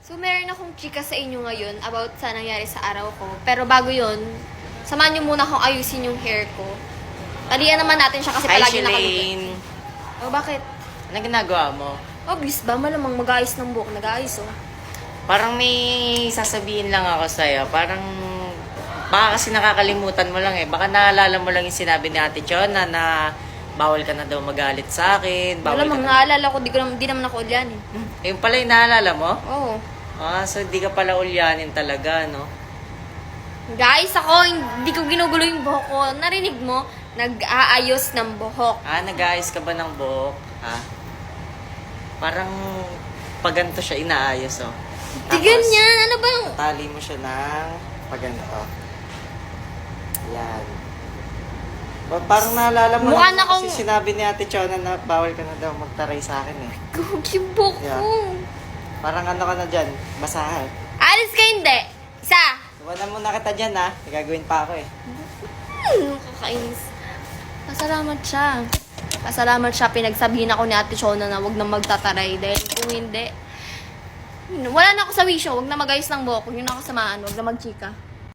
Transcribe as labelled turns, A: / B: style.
A: So, meron akong chika sa inyo ngayon about sa nangyari sa araw ko. Pero bago yon, samahan niyo muna akong ayusin yung hair ko. Talian naman natin siya kasi
B: Hi,
A: palagi nakalupit.
B: Shalane.
A: Oh, bakit?
B: Ano ginagawa mo?
A: Obvious ba? Malamang mag-aayos ng buhok. Nag-aayos, oh.
B: Parang may sasabihin lang ako sa'yo. Parang, baka kasi nakakalimutan mo lang eh. Baka naalala mo lang yung sinabi ni Ate Chona na bawal ka na daw magalit sa akin. Bawal
A: Malamang
B: ka na...
A: naalala ko, di naman ako ulyan, eh.
B: Yung pala yung naalala mo?
A: Oo.
B: So di ka pala ulyanin talaga, no?
A: Guys, ako, hindi ko ginugulo yung buhok ko. Narinig mo? Nag-aayos ng buhok.
B: Nag-aayos ka ba ng buhok? Parang paganto siya inaayos, oh.
A: Di ganyan. Ano ba yung...
B: Tali mo siya ng paganto. Yan. Parang naalala mo
A: Mukha
B: na
A: na akong-
B: kasi sinabi ni Ate Chona na bawal ka na daw magtaray sa akin, eh.
A: Gug yung buhok
B: Yeah.
A: ko.
B: Parang ano ka na dyan, basahan.
A: Alis ka hindi. Isa.
B: Iwanan mo na kita dyan, ha? May gagawin pa ako, eh.
A: Nakakainis. Pasalamat siya. Pasalamat siya. Pinagsabihin ako ni Ate Shona na wag na magtataray. Dahil kung hindi, wala na ako sa wisyo. Wag na mag-ayos ng buhok. Huwag niyo na ako samahan. Wag na magchika.